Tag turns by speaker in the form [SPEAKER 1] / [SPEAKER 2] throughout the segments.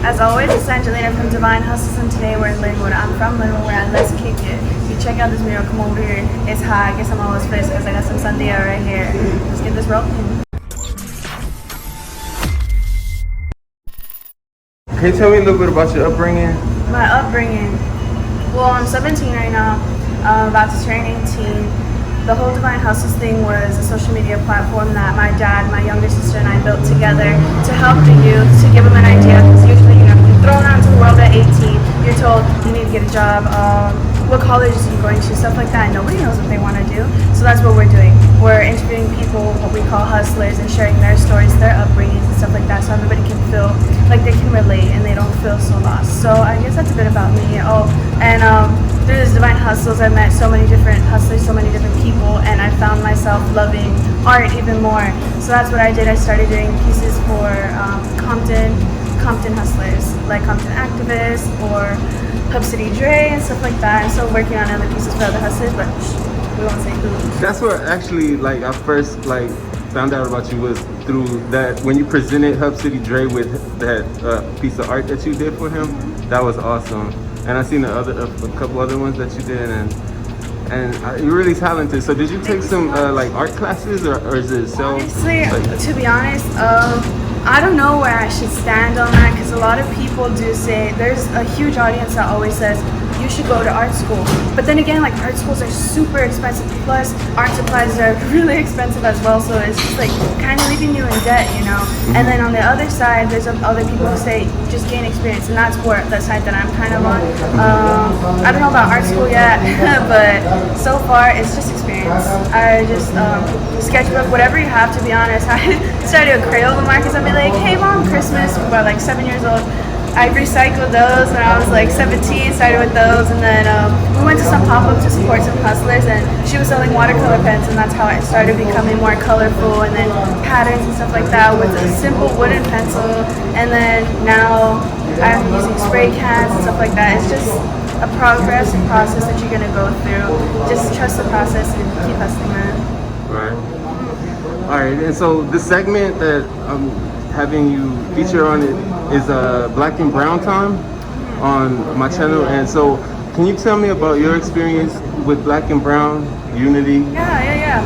[SPEAKER 1] As always, it's Angelina from Divine Hustles, and today we're in Linwood. I'm from Linwood, where I let's kick it. If you check out this video, come over here. It's hot. I guess I'm always pissed because I got some sandia right here. Let's get this rolling.
[SPEAKER 2] Can you tell me a little bit about your upbringing?
[SPEAKER 1] My upbringing. Well, I'm 17 right now. I'm about to turn 18. The whole Divine Hustles thing was a social media platform that my dad, my younger sister, and I built together to help the youth, to give them an idea. Because usually, you're thrown out into the world at 18. You're told you need to get a job. What college are you going to? Stuff like that. Nobody knows what they want to do. So that's what we're doing. We're interviewing people, what we call hustlers, and sharing their stories, their upbringings, and stuff like that, so everybody can feel like they can relate and they don't feel so lost. So I guess that's a bit about me. Through this Divine Hustles, I met so many different hustlers, so many different people, and I found myself loving art even more. So that's what I did. I started doing pieces for Compton hustlers, like Compton activists or Hub City Dre and stuff like that. I'm still working on other pieces for other hustlers, but we won't say who.
[SPEAKER 2] That's what actually, I first found out about you was through that when you presented Hub City Dre with that piece of art that you did for him. That was awesome. And I seen a couple other ones that you did, and you're really talented. So did you take some art classes, or is it self?
[SPEAKER 1] Honestly, to be honest, I don't know where I should stand on that, because a lot of people do say, there's a huge audience that always says you should go to art school. But then again, art schools are super expensive, plus art supplies are really expensive as well, so it's just kind of leaving you in debt, Mm-hmm. And then on the other side, there's other people who say just gain experience, and that's where the side that I'm kind of on. I don't know about art school yet, but so far it's just experience. I just sketchbook, whatever you have, to be honest. I started a Crayola markers. I'd be like, hey mom, Christmas, about 7 years old. I recycled those when I was 17, started with those, and then we went to some pop-up to support some hustlers, and she was selling watercolor pens, and that's how it started becoming more colorful, and then patterns and stuff like that with a simple wooden pencil, and then now I'm using spray cans and stuff like that. It's just a progressive process that you're going to go through. Just trust the process and keep hustling, man.
[SPEAKER 2] Right. All right, and so the segment that I'm having you feature on it is Black and Brown Time on my channel. And so can you tell me about your experience with Black and Brown unity?
[SPEAKER 1] Yeah.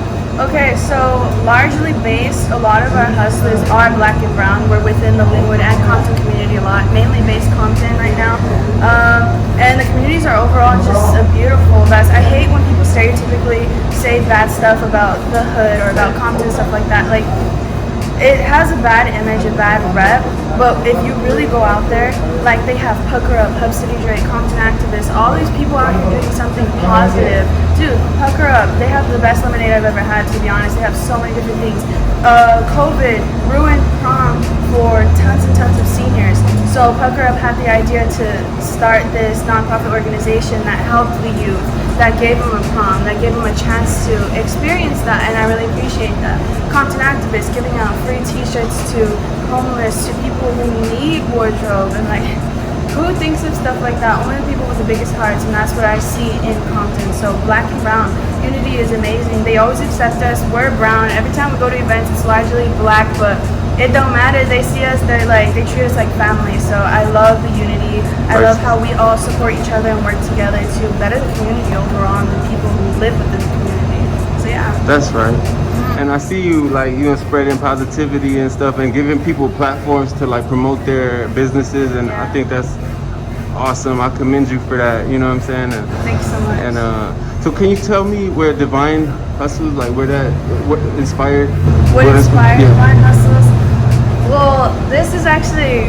[SPEAKER 1] Okay, so largely based, a lot of our hustlers are Black and Brown. We're within the Linwood and Compton community a lot, mainly based Compton right now. And the communities are overall just a beautiful mess. I hate when people stereotypically say bad stuff about the hood or about Compton, stuff like that. It has a bad image, a bad rep, but if you really go out there, they have Pucker Up, Hub City Dre, Compton activists, all these people out here doing something positive. Dude, Pucker Up, they have the best lemonade I've ever had, to be honest. They have so many different things. COVID ruined prom for tons and tons of seniors. So Pucker Up had the idea to start this nonprofit organization that helped the youth, that gave them a prom, that gave them a chance to experience that, and I really appreciate that. Compton activists giving out free t-shirts to homeless, to people who need wardrobe, and who thinks of stuff like that? Only the people with the biggest hearts, and that's what I see in Compton. So Black and Brown unity is amazing. They always accept us. We're brown. Every time we go to events, it's largely black, but it don't matter. They see us. They treat us like family. So I love the unity. I love how we all support each other and work together to better the community overall and the people who live within the community. So yeah.
[SPEAKER 2] That's right. And I see you spreading positivity and stuff and giving people platforms to promote their businesses, and I think that's awesome. I commend you for that. You know what I'm saying? And,
[SPEAKER 1] thanks so much.
[SPEAKER 2] And so can you tell me where Divine Hustles, what inspired?
[SPEAKER 1] What inspired Divine Hustles? Well, this is actually,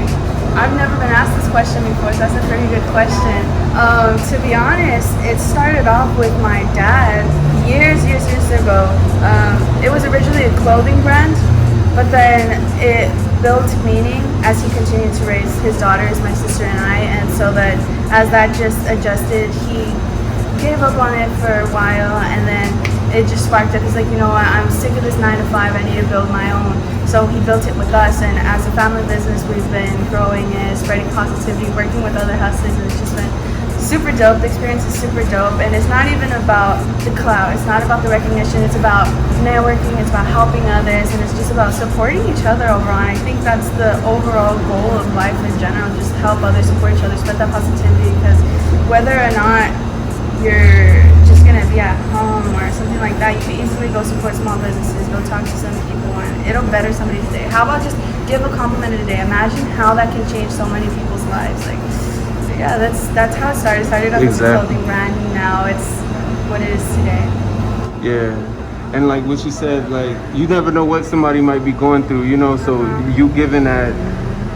[SPEAKER 1] I've never been asked this question before, so that's a pretty good question. To be honest, it started off with my dad years ago. It was originally a clothing brand, but then it built meaning as he continued to raise his daughters, my sister and I, and so that as that just adjusted, he gave up on it for a while, and then it just sparked up. He's like, you know what, I'm sick of this 9 to 5, I need to build my own. So he built it with us, and as a family business, we've been growing it, spreading positivity, working with other hustlers, and it's just been super dope. The experience is super dope, and it's not even about the clout. It's not about the recognition. It's about networking. It's about helping others, and it's just about supporting each other overall. And I think that's the overall goal of life in general: just help others, support each other, spread that positivity. Because whether or not you're just gonna be at home or something like that, you can easily go support small businesses, go talk to some people, and it'll better somebody's day. How about just give a compliment a day? Imagine how that can change so many people's lives. Like, yeah, that's how it started. It started off as a clothing brand, and now it's what it is today.
[SPEAKER 2] Yeah, and like what you said, like you never know what somebody might be going through, you know. So you giving that,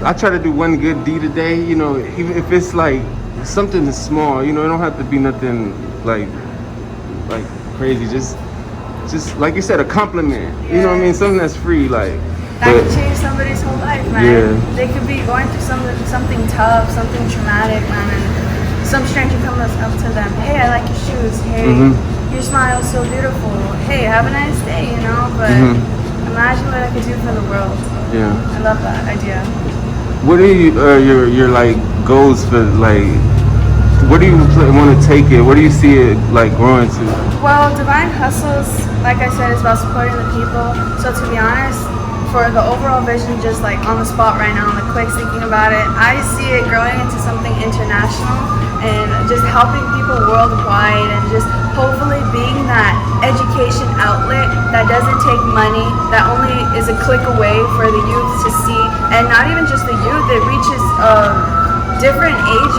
[SPEAKER 2] I try to do one good deed a day, you know, even if it's like something that's small, you know. It don't have to be nothing like crazy. Just like you said, a compliment. Yeah. You know what I mean? Something that's free, like.
[SPEAKER 1] That could change somebody's whole life, man.
[SPEAKER 2] Yeah.
[SPEAKER 1] They could be going through something tough, something traumatic, man, and some stranger comes up to them. Hey, I like your shoes. Hey, your smile's so beautiful. Hey, have a nice day, you know. But imagine what I could do for the world.
[SPEAKER 2] Yeah.
[SPEAKER 1] I love that idea.
[SPEAKER 2] What are your like goals for like? Where do you want to take it? Where do you see it like growing to?
[SPEAKER 1] Well, Divine Hustles, like I said, is about supporting the people. So to be honest, for the overall vision, just like on the spot right now, on the quick thinking about it, I see it growing into something international and just helping people worldwide, and just hopefully being that education outlet that doesn't take money, that only is a click away for the youth to see, and not even just the youth, it reaches different age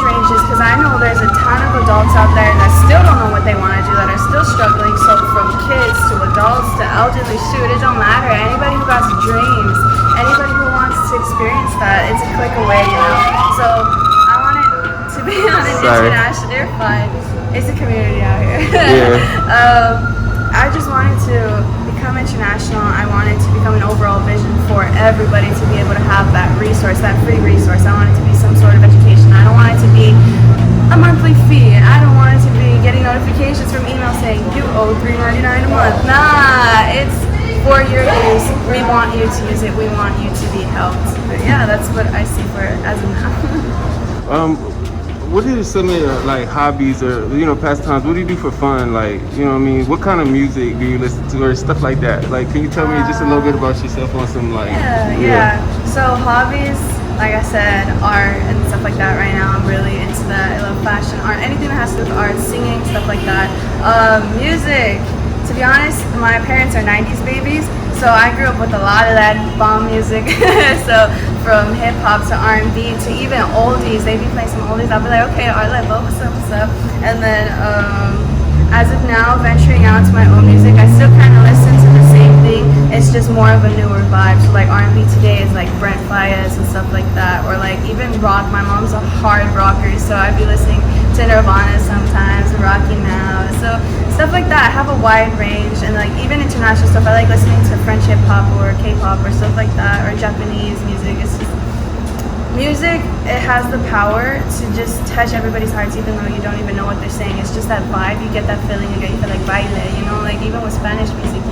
[SPEAKER 1] ranges, because I know there's a ton of adults out there that still don't know what they want to do, that are still struggling. So from kids to adults to elderly, shoot, it don't matter. Anybody who has dreams, anybody who wants to experience that, it's a click away, you know. So I want it to be on an international. You're fine. It's a community out here.
[SPEAKER 2] Yeah.
[SPEAKER 1] I just wanted to become international. I wanted to become an overall vision for everybody to be able to have that resource, that free resource. I want it to be some sort of education. I don't want it to be a monthly fee. I don't want it to be getting notifications from email saying you owe $3.99 a month. Nah, it's for your use. We want you to use it. We want you to be helped. But yeah, that's what I see for it as of now.
[SPEAKER 2] What are some of your like hobbies or, you know, pastimes? What do you do for fun? Like, you know what I mean? What kind of music do you listen to or stuff like that? Like, can you tell me just a little bit about yourself on some like...
[SPEAKER 1] Yeah. So hobbies, like I said, art and stuff like that right now. I'm really into that. I love fashion, art, anything that has to do with art, singing, stuff like that. Music. To be honest, my parents are 90s babies, so I grew up with a lot of that bomb music. So from hip hop to R&B to even oldies, they'd be playing some oldies. I'll be like, okay, art, like, what's up? And then as of now, venturing out to my own music, I still kind of listen to the same thing. It's just more of a newer vibe. So like R&B today is like Brent Faiyaz and stuff like that, or like even rock. My mom's a hard rocker, so I'd be listening to Nirvana sometimes, Rocky Now. So stuff like that. I have a wide range, and like even international stuff. I like listening to French hip hop or K-pop or stuff like that, or Japanese music. It's just music. It has the power to just touch everybody's hearts, even though you don't even know what they're saying. It's just that vibe. You get that feeling. You feel like baile. You know, like even with Spanish music,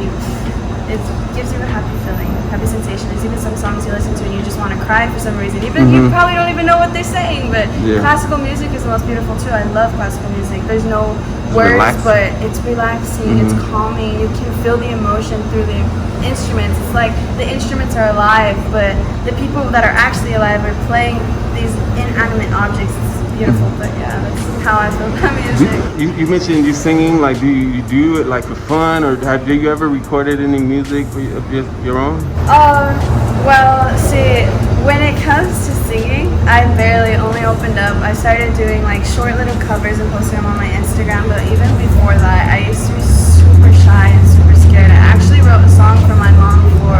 [SPEAKER 1] it gives you a happy feeling, happy sensation. There's even some songs you listen to and you just want to cry for some reason. Even you probably don't even know what they're saying, but classical music is the most beautiful too. I love classical music. There's no words, but it's relaxing, it's calming. You can feel the emotion through the instruments. It's like the instruments are alive, but the people that are actually alive are playing these inanimate objects. It's beautiful, but yeah, that's how I feel about music.
[SPEAKER 2] You mentioned you singing. Like, do you do it like for fun, or have you ever recorded any music for your own?
[SPEAKER 1] Well, see, when it comes to singing, I barely only opened up. I started doing like short little covers and posting them on my Instagram, but even before that, I used to be super shy and super scared. I actually wrote a song for my mom for,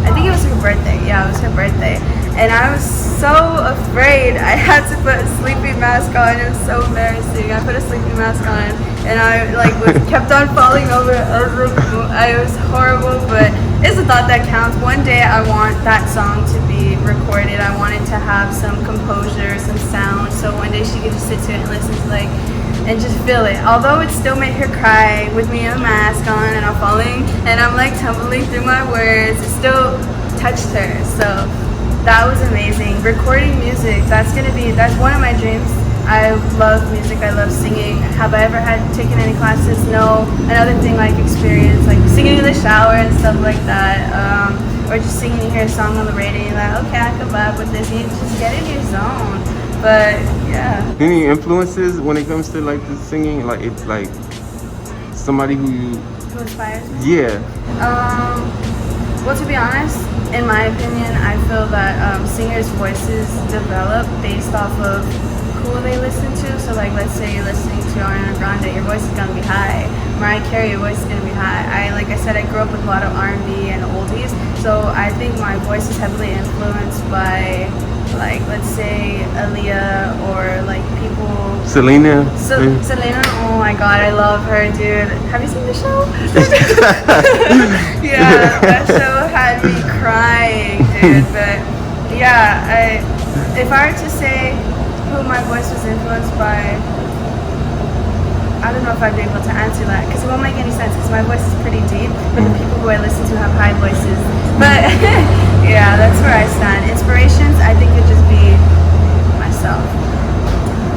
[SPEAKER 1] I think it was her birthday. Yeah, it was her birthday. And I was so afraid. I had to put a sleeping mask on. It was so embarrassing. I put a sleeping mask on, and I like kept on falling over. It was horrible, but it's a thought that counts. One day I want that song to be recorded. I want it to have some composure, some sound, so one day she could just sit to it and listen to and just feel it. Although it still made her cry with me in a mask on, and I'm falling and I'm like tumbling through my words, it still touched her. So that was amazing. Recording music, that's one of my dreams. I love music, I love singing. Have I ever had taken any classes? No. Another thing, like experience, like singing in the shower and stuff like that. Or just singing, you hear a song on the radio, you're like, okay, I can vibe with this. You just get in your zone. But yeah.
[SPEAKER 2] Any influences when it comes to like the singing? Like it's like somebody who you,
[SPEAKER 1] Who inspires me?
[SPEAKER 2] yeah.
[SPEAKER 1] Well, to be honest, in my opinion, I feel that singers' voices develop based off of who they listen to. So, like, let's say you're listening to Ariana Grande, your voice is gonna be high. Mariah Carey, your voice is gonna be high. Like I said, I grew up with a lot of R&B and oldies, so I think my voice is heavily influenced by, like, let's say Aaliyah or like people.
[SPEAKER 2] Selena.
[SPEAKER 1] Selena, oh my god, I love her, dude. Have you seen the show? Yeah, that show had me crying, dude. But yeah, if I were to say who my voice was influenced by, I don't know if I'd be able to answer that because it won't make any sense because my voice is pretty deep, but the people who I listen to have high voices. But yeah, that's where I stand. Inspirations, I think it'd just be myself.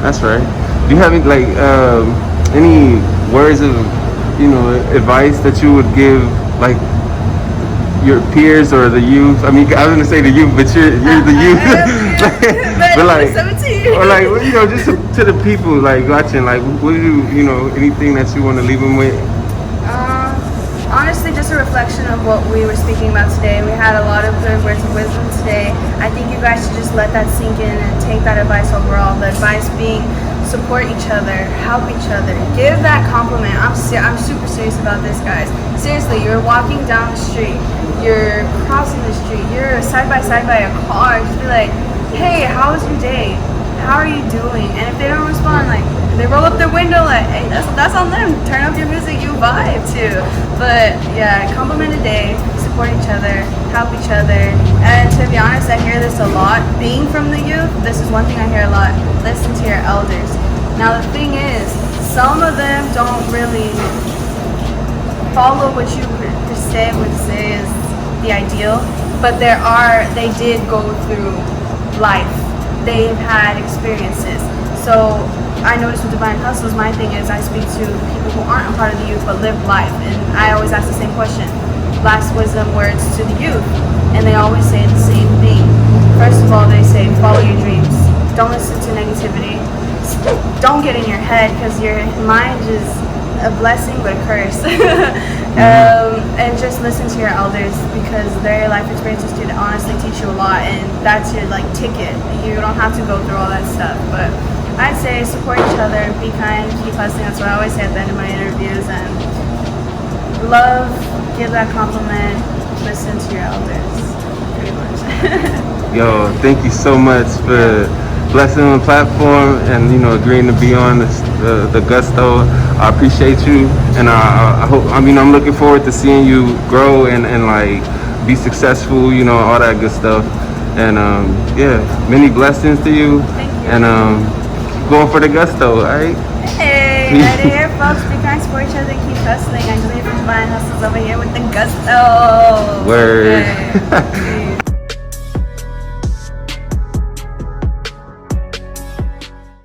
[SPEAKER 2] That's right. Do you have any words of advice that you would give like your peers or the youth? I mean, I was gonna say the youth, but you're the youth.
[SPEAKER 1] but like 17.
[SPEAKER 2] Or like just to the people like watching, like what do anything that you want to leave them with?
[SPEAKER 1] Honestly, just a reflection of what we were speaking about today. We had a lot of good words of wisdom today. I think you guys should just let that sink in and take that advice overall. The advice being support each other, help each other, give that compliment. I'm super serious about this, guys. Seriously, you're walking down the street, you're crossing the street, you're side by side by a car. Just be like, hey, how was your day? How are you doing? And if they don't respond, like, they roll up their window, like, hey, that's on them. Turn up your music, you vibe too. But yeah, compliment a day, support each other, help each other. And to be honest, I hear this a lot. Being from the youth, this is one thing I hear a lot. Listen to your elders. Now the thing is, some of them don't really follow what you per se would say is the ideal, but they did go through life. They've had experiences. So I noticed with Divine Hustles, my thing is I speak to people who aren't a part of the youth but live life, and I always ask the same question. Last wisdom words to the youth, and they always say the same thing. First of all, they say follow your dreams. Don't listen to negativity. Don't get in your head because your mind is a blessing but a curse. And just listen to your elders because their life experiences could honestly teach you a lot, and that's your like ticket. You don't have to go through all that stuff, but I'd say support each other, be kind, keep hustling. That's what I always say at the end of my interviews. And love, give that compliment, listen to your elders, pretty much.
[SPEAKER 2] Yo, thank you so much for blessing on the platform and agreeing to be on the Gusto. I appreciate you, and I hope. I mean, I'm looking forward to seeing you grow and like be successful. All that good stuff. And yeah, many blessings to you.
[SPEAKER 1] Thank you.
[SPEAKER 2] And going for the Gusto, all right?
[SPEAKER 1] Hey, right here, folks. Be kind, support each other, keep hustling. Angie of Divine Hustles over here with the Gusto.
[SPEAKER 2] Word.
[SPEAKER 1] Hey.